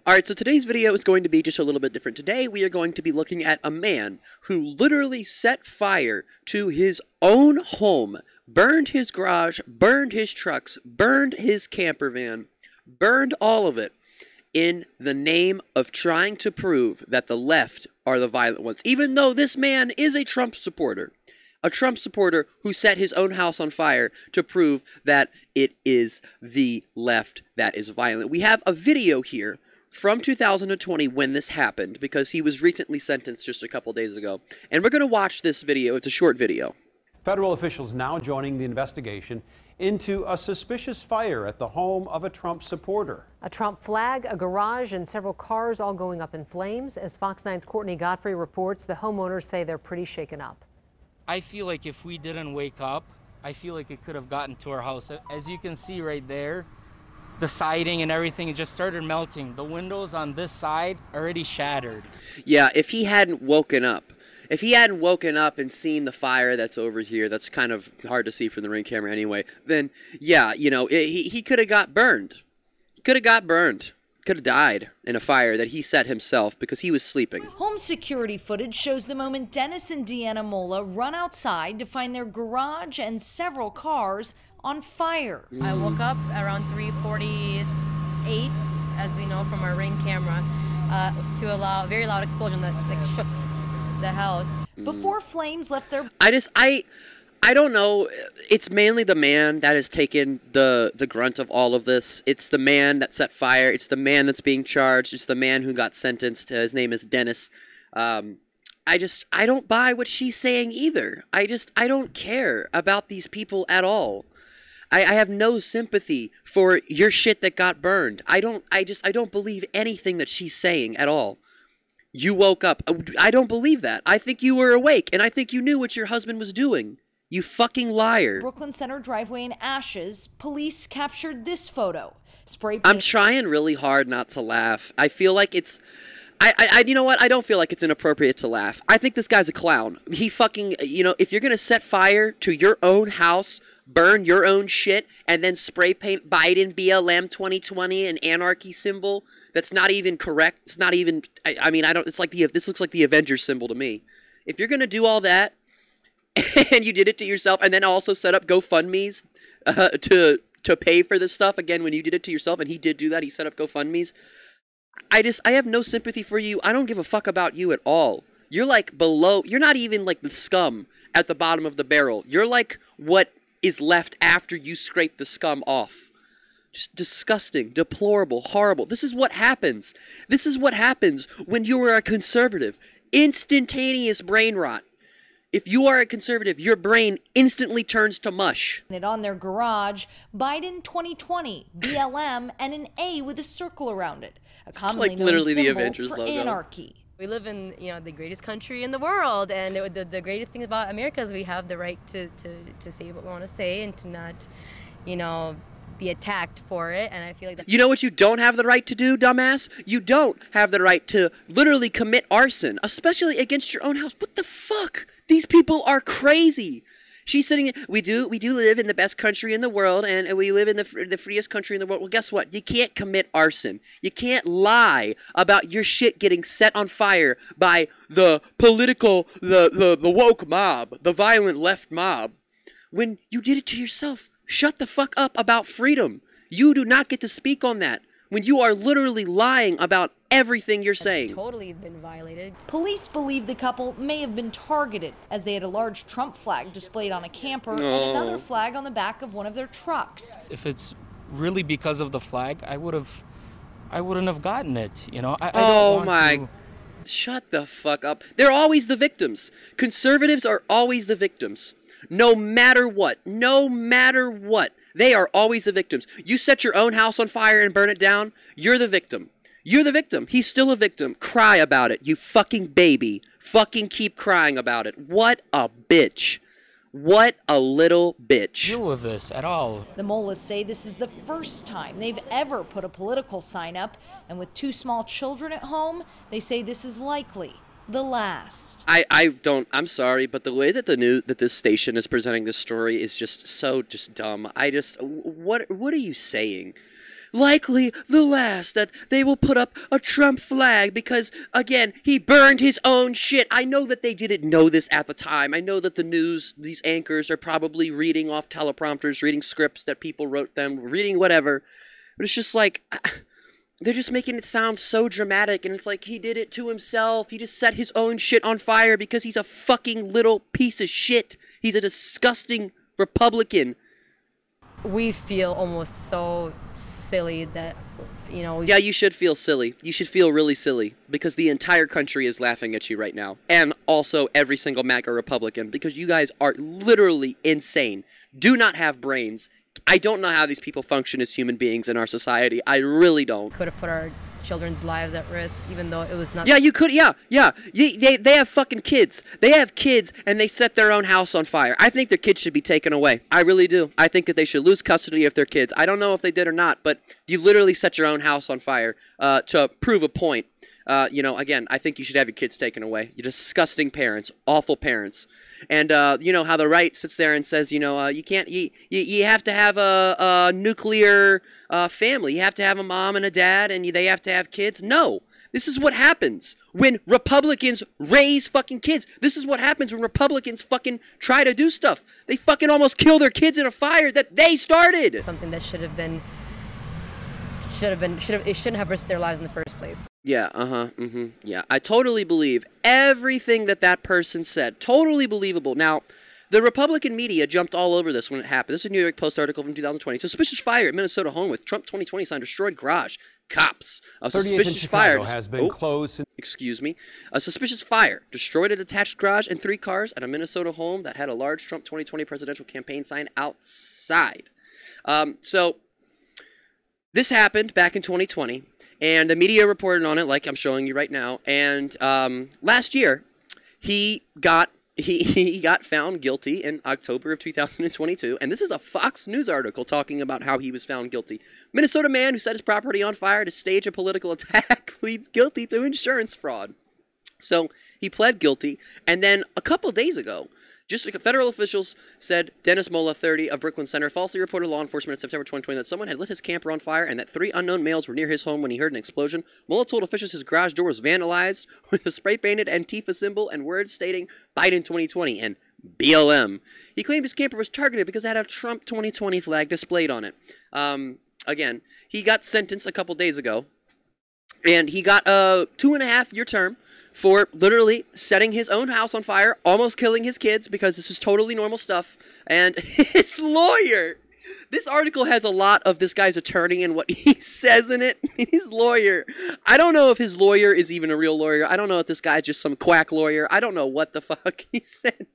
Alright, so today's video is going to be just a little bit different. Today we are going to be looking at a man who literally set fire to his own home, burned his garage, burned his trucks, burned his camper van, burned all of it in the name of trying to prove that the left are the violent ones. Even though this man is a Trump supporter. A Trump supporter who set his own house on fire to prove that it is the left that is violent. We have a video here from 2020 when this happened, because he was recently sentenced just a couple days ago. And we're going to watch this video. It's a short video. Federal officials now joining the investigation into a suspicious fire at the home of a Trump supporter. A Trump flag, a garage, and several cars all going up in flames. As Fox 9's Courtney Godfrey reports, the homeowners say they're pretty shaken up. I feel like if we didn't wake up, I feel like it could have gotten to our house. As you can see right there, the siding and everything, it just started melting. The windows on this side already shattered. Yeah, if he hadn't woken up and seen the fire that's over here, that's kind of hard to see from the Ring camera anyway, then, yeah, you know, he could have got burned. Could have died in a fire that he set himself because he was sleeping. Home security footage shows the moment Denis and Denis Molla run outside to find their garage and several cars on fire. I woke up around 3:48, as we know from our Ring camera, to a very loud explosion that shook the house. Before flames left their... I don't know. It's mainly the man that has taken the grunt of all of this. It's the man that set fire. It's the man that's being charged. It's the man who got sentenced. His name is Denis. I don't buy what she's saying either. I don't care about these people at all. I have no sympathy for your shit that got burned. I don't believe anything that she's saying at all. You woke up. I don't believe that. I think you were awake, and I think you knew what your husband was doing. You fucking liar. Brooklyn Center driveway in ashes. Police captured this photo. Spray paint. I'm trying really hard not to laugh. I feel like it's... you know what? I don't feel like it's inappropriate to laugh. I think this guy's a clown. He fucking... You know, if you're gonna set fire to your own house, burn your own shit, and then spray paint Biden BLM 2020, an anarchy symbol that's not even correct. It's not even... I mean, I don't... It's like this looks like the Avengers symbol to me. If you're gonna do all that, and you did it to yourself, and then also set up GoFundMes to pay for this stuff. Again, when you did it to yourself, and he did do that, he set up GoFundMes. I have no sympathy for you. I don't give a fuck about you at all. You're like below, you're not even like the scum at the bottom of the barrel. You're like what is left after you scrape the scum off. Just disgusting, deplorable, horrible. This is what happens. This is what happens when you are a conservative. Instantaneous brain rot. If you are a conservative, your brain instantly turns to mush. On their garage, Biden 2020, BLM, and an A with a circle around it. A commonly like literally known the symbol Avengers for logo. Anarchy. We live in, the greatest country in the world, and the greatest thing about America is we have the right to say what we want to say and to not, be attacked for it. And I feel like you know what you don't have the right to do, dumbass? You don't have the right to literally commit arson, especially against your own house. What the fuck? These people are crazy. She's sitting. We do live in the best country in the world, and we live in the freest country in the world. Well, guess what? You can't commit arson. You can't lie about your shit getting set on fire by the political, the woke mob, the violent left mob, when you did it to yourself. Shut the fuck up about freedom. You do not get to speak on that when you are literally lying about everything you're saying. Totally been violated. Police believe the couple may have been targeted as they had a large Trump flag displayed on a camper and another flag on the back of one of their trucks. If it's really because of the flag, I wouldn't have gotten it, Shut the fuck up. They're always the victims. Conservatives are always the victims. No matter what. No matter what. They are always the victims. You set your own house on fire and burn it down, you're the victim. You're the victim. He's still a victim. Cry about it, you fucking baby. Fucking keep crying about it. What a bitch. What a little bitch. Deal with this at all. The Mollas say this is the first time they've ever put a political sign up, and with two small children at home, they say this is likely the last. I'm sorry, but the way that this station is presenting this story is just so dumb. What are you saying? likely the last that they will put up a Trump flag because, again, he burned his own shit. I know that they didn't know this at the time. I know that the news, these anchors are probably reading off teleprompters, reading scripts that people wrote them, reading whatever. But it's just like, they're just making it sound so dramatic, and it's like he did it to himself. He just set his own shit on fire because he's a fucking little piece of shit. He's a disgusting Republican. We feel almost so silly that, you know... Yeah, you should feel silly. You should feel really silly because the entire country is laughing at you right now. And also every single MAGA Republican because you guys are literally insane. Do not have brains. I don't know how these people function as human beings in our society. I really don't. Could have put our children's lives at risk, even though it was not... Yeah, you could, yeah. They have fucking kids. They have kids, and they set their own house on fire. I think their kids should be taken away. I really do. I think that they should lose custody of their kids. I don't know if they did or not, but you literally set your own house on fire to prove a point. You know, again, I think you should have your kids taken away. You're disgusting parents, awful parents. And, you know, how the right sits there and says, you know, you can't, you have to have a nuclear family. You have to have a mom and a dad, and they have to have kids. No, this is what happens when Republicans raise fucking kids. This is what happens when Republicans fucking try to do stuff. They fucking almost kill their kids in a fire that they started. Something that it shouldn't have risked their lives in the first place. Yeah, yeah. I totally believe everything that person said. Totally believable. Now, the Republican media jumped all over this when it happened. This is a New York Post article from 2020. Suspicious fire at Minnesota home with Trump 2020 sign destroyed garage. Cops. A suspicious fire has been closed. Excuse me. A suspicious fire destroyed a detached garage and 3 cars at a Minnesota home that had a large Trump 2020 presidential campaign sign outside. So, this happened back in 2020. And the media reported on it, like I'm showing you right now. And last year, he got found guilty in October of 2022. And this is a Fox News article talking about how he was found guilty. Minnesota man who set his property on fire to stage a political attack pleads guilty to insurance fraud. So he pled guilty. And then a couple days ago, just federal officials said Denis Molla, 30, of Brooklyn Center, falsely reported to law enforcement in September 2020 that someone had lit his camper on fire and that 3 unknown males were near his home when he heard an explosion. Molla told officials his garage door was vandalized with a spray-painted Antifa symbol and words stating Biden 2020 and BLM. He claimed his camper was targeted because it had a Trump 2020 flag displayed on it. Again, he got sentenced a couple days ago, and he got a 2.5-year term for literally setting his own house on fire, almost killing his kids because this was totally normal stuff. And his lawyer, this article has a lot of this guy's attorney and what he says in it. His lawyer, I don't know if his lawyer is even a real lawyer. I don't know if this guy's just some quack lawyer. I don't know what the fuck he said.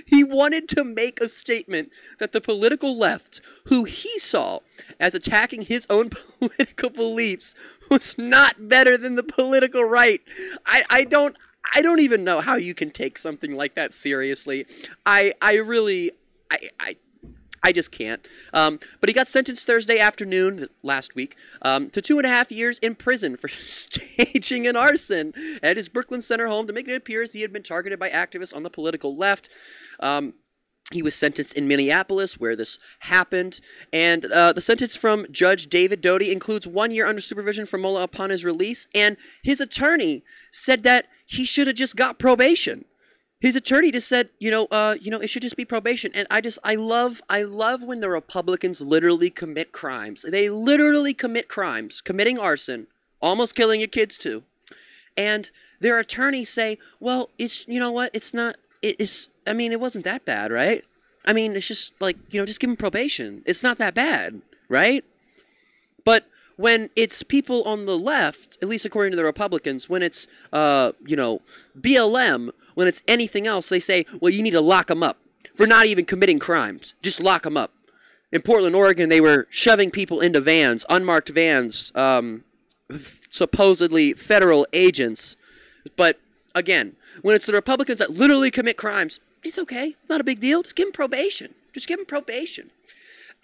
He wanted to make a statement that the political left, who he saw as attacking his own political beliefs, was not better than the political right. I don't even know how you can take something like that seriously. I just can't. But he got sentenced Thursday afternoon, last week, to 2.5 years in prison for staging an arson at his Brooklyn Center home to make it appear as he had been targeted by activists on the political left. He was sentenced in Minneapolis, where this happened, and the sentence from Judge David Doty includes 1 year under supervision for Molla upon his release, and his attorney said that he should have just got probation. His attorney just said, it should just be probation. And I love when the Republicans literally commit crimes. They literally commit crimes, committing arson, almost killing your kids too. And their attorneys say, well, it wasn't that bad, right? I mean, it's just like, just give them probation. It's not that bad, right? But when it's people on the left, at least according to the Republicans, when it's, BLM, when it's anything else, they say, well, you need to lock them up for not even committing crimes. Just lock them up. In Portland, Oregon, they were shoving people into vans, unmarked vans, supposedly federal agents. But, again, when it's the Republicans that literally commit crimes, it's okay. Not a big deal. Just give them probation. Just give them probation.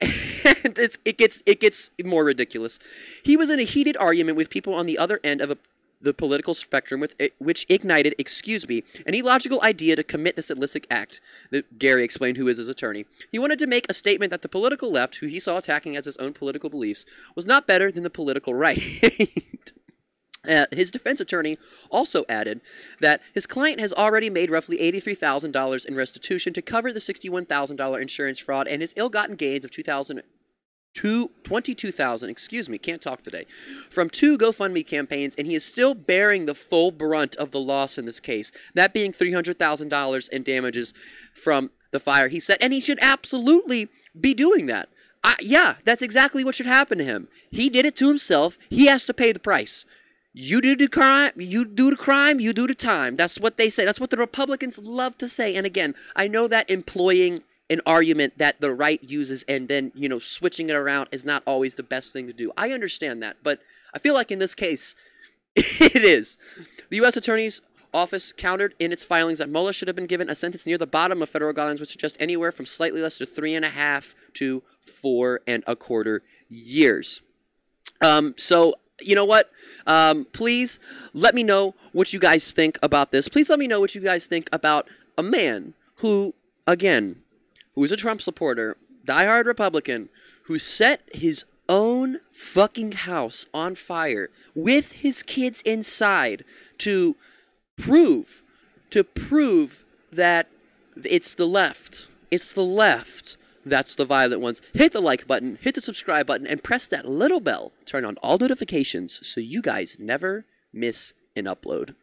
And it gets more ridiculous. He was in a heated argument with people on the other end of the political spectrum, which ignited, an illogical idea to commit this illicit act. Gary explained, who is his attorney. He wanted to make a statement that the political left, who he saw attacking as his own political beliefs, was not better than the political right. His defense attorney also added that his client has already made roughly $83,000 in restitution to cover the $61,000 insurance fraud and his ill-gotten gains of $22,000, can't talk today, from 2 GoFundMe campaigns, and he is still bearing the full brunt of the loss in this case, that being $300,000 in damages from the fire, he said, and he should absolutely be doing that. Yeah, that's exactly what should happen to him. He did it to himself. He has to pay the price. You do the crime, you do the time. That's what they say. That's what the Republicans love to say. And again, I know that employing an argument that the right uses and then, switching it around is not always the best thing to do. I understand that, but I feel like in this case, it is. The U.S. Attorney's Office countered in its filings that Molla should have been given a sentence near the bottom of federal guidelines, which suggest anywhere from slightly less to 3.5 to 4.25 years. So, you know what? Please let me know what you guys think about this. Please let me know what you guys think about a man who, again, who is a Trump supporter, diehard Republican, who set his own fucking house on fire with his kids inside to prove that it's the left. It's the left. That's the violent ones. Hit the like button, hit the subscribe button, and press that little bell. Turn on all notifications so you guys never miss an upload.